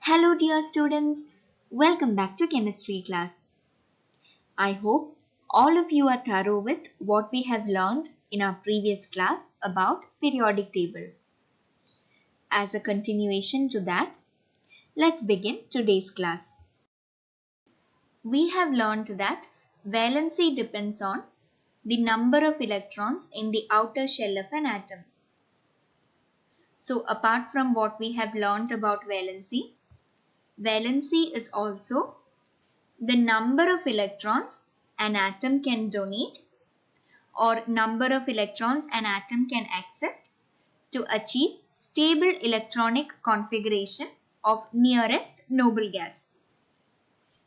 Hello dear students, welcome back to chemistry class. I hope all of you are thorough with what we have learned in our previous class about periodic table. As a continuation to that, let's begin today's class. We have learned that valency depends on the number of electrons in the outer shell of an atom. So apart from what we have learned about valency is also the number of electrons an atom can donate or number of electrons an atom can accept to achieve stable electronic configuration of nearest noble gas.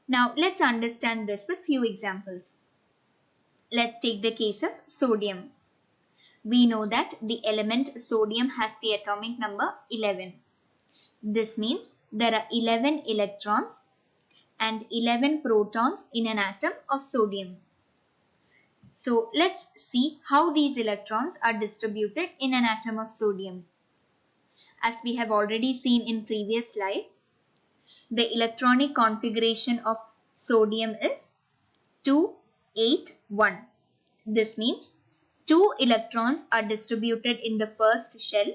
Now let's understand this with few examples. Let's take the case of sodium. We know that the element sodium has the atomic number 11. This means there are 11 electrons and 11 protons in an atom of sodium. So let's see how these electrons are distributed in an atom of sodium. As we have already seen in previous slide, the electronic configuration of sodium is 2, 8, 1. This means 2 electrons are distributed in the first shell,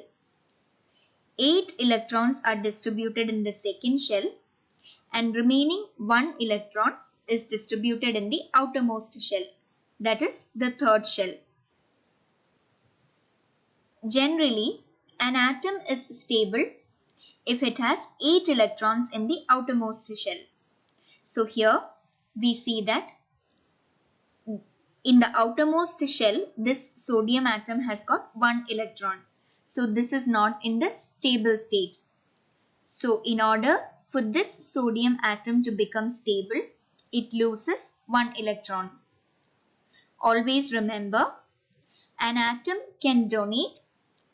8 electrons are distributed in the second shell, and remaining 1 electron is distributed in the outermost shell, that is the third shell. Generally, an atom is stable if it has 8 electrons in the outermost shell. So here we see that in the outermost shell, this sodium atom has got 1 electron. So this is not in the stable state. So in order for this sodium atom to become stable, it loses 1 electron. Always remember, an atom can donate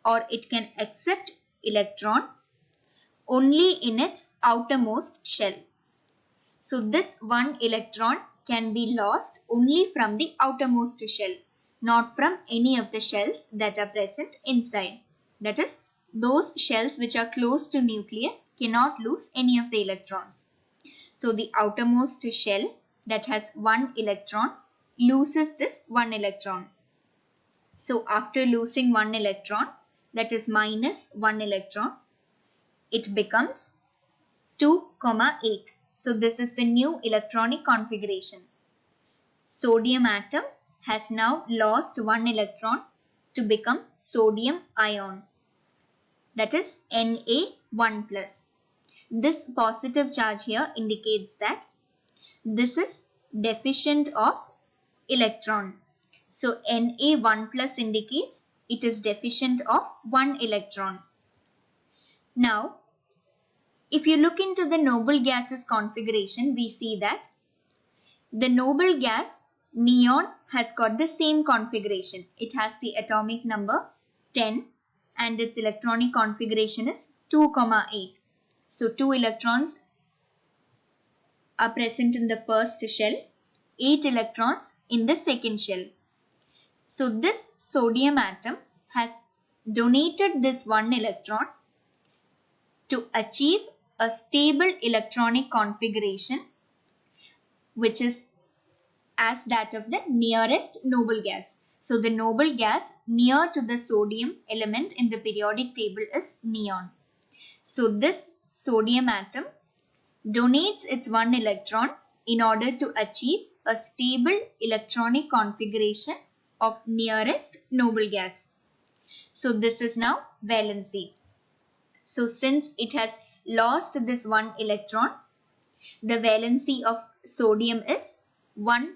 or it can accept electron only in its outermost shell. So this 1 electron can be lost only from the outermost shell, not from any of the shells that are present inside. That is, those shells which are close to nucleus cannot lose any of the electrons. So the outermost shell that has 1 electron loses this 1 electron. So after losing 1 electron, that is minus 1 electron, it becomes 2, 8. So this is the new electronic configuration. Sodium atom has now lost 1 electron to become sodium ion, that is Na1+. This positive charge here indicates that this is deficient of electron. So Na1+ indicates it is deficient of 1 electron. Now, if you look into the noble gases configuration, we see that the noble gas neon has got the same configuration. It has the atomic number 10 and its electronic configuration is 2, 8. So 2 electrons are present in the first shell, 8 electrons in the second shell. So this sodium atom has donated this 1 electron to achieve a stable electronic configuration which is as that of the nearest noble gas. So the noble gas near to the sodium element in the periodic table is neon. So this sodium atom donates its 1 electron in order to achieve a stable electronic configuration of nearest noble gas. So this is now valency. So since it has lost this 1 electron, the valency of sodium is 1+.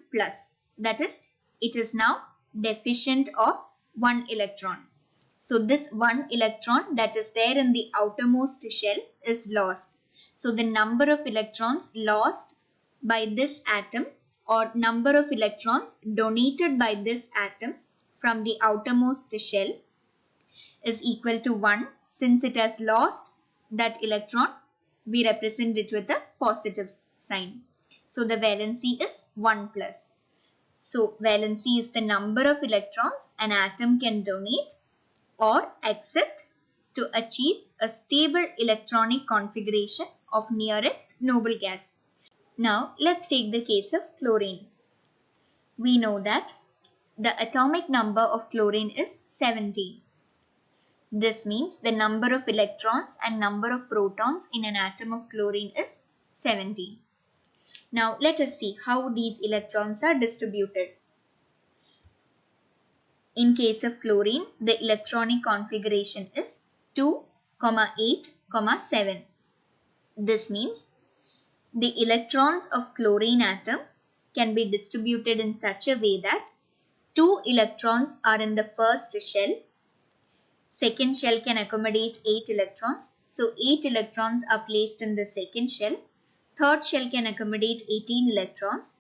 That is, it is now deficient of 1 electron. So this 1 electron that is there in the outermost shell is lost. So the number of electrons lost by this atom or number of electrons donated by this atom from the outermost shell is equal to 1. Since it has lost that electron, we represent it with a positive sign. So the valency is 1+. So valency is the number of electrons an atom can donate or accept to achieve a stable electronic configuration of nearest noble gas. Now let's take the case of chlorine. We know that the atomic number of chlorine is 17. This means the number of electrons and number of protons in an atom of chlorine is 17. Now let us see how these electrons are distributed. In case of chlorine, the electronic configuration is 2, 8, 7. This means the electrons of chlorine atom can be distributed in such a way that 2 electrons are in the first shell. Second shell can accommodate 8 electrons. So 8 electrons are placed in the second shell. Third shell can accommodate 18 electrons.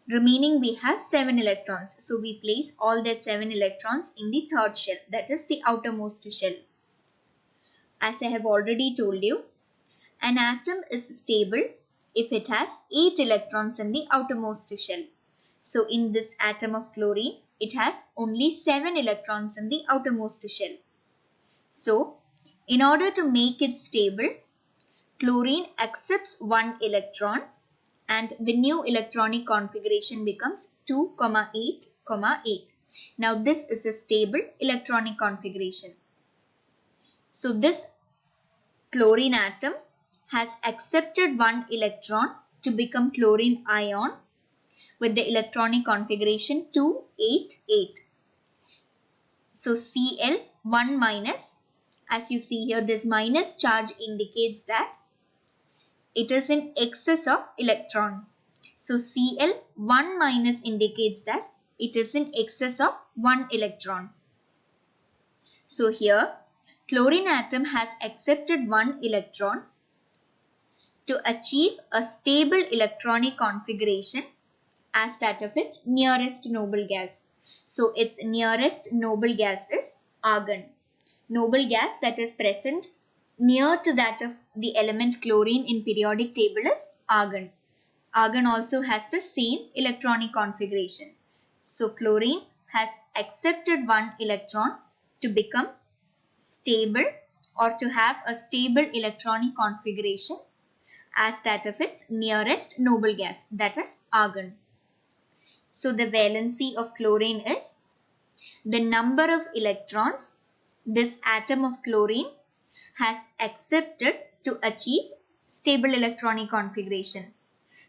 Remaining we have 7 electrons. So we place all that 7 electrons in the third shell, that is the outermost shell. As I have already told you, an atom is stable if it has 8 electrons in the outermost shell. So in this atom of chlorine, it has only 7 electrons in the outermost shell. So in order to make it stable, chlorine accepts 1 electron and the new electronic configuration becomes 2, 8, 8. Now this is a stable electronic configuration. So this chlorine atom has accepted 1 electron to become chlorine ion with the electronic configuration 2, 8, 8. So Cl 1 minus, as you see here, this minus charge indicates that it is in excess of electron. So Cl 1 minus indicates that it is in excess of 1 electron. So here chlorine atom has accepted 1 electron to achieve a stable electronic configuration as that of its nearest noble gas. So its nearest noble gas is argon. Noble gas that is present near to that of the element chlorine in periodic table is argon. Argon also has the same electronic configuration. So chlorine has accepted 1 electron to become stable or to have a stable electronic configuration as that of its nearest noble gas, that is argon. So the valency of chlorine is the number of electrons this atom of chlorine has accepted to achieve stable electronic configuration.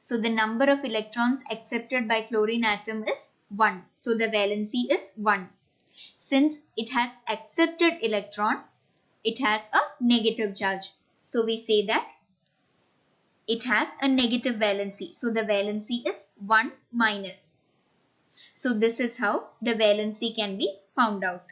So the number of electrons accepted by chlorine atom is 1. So the valency is 1. Since it has accepted electron, it has a negative charge. So we say that it has a negative valency. So the valency is 1 minus. So this is how the valency can be found out.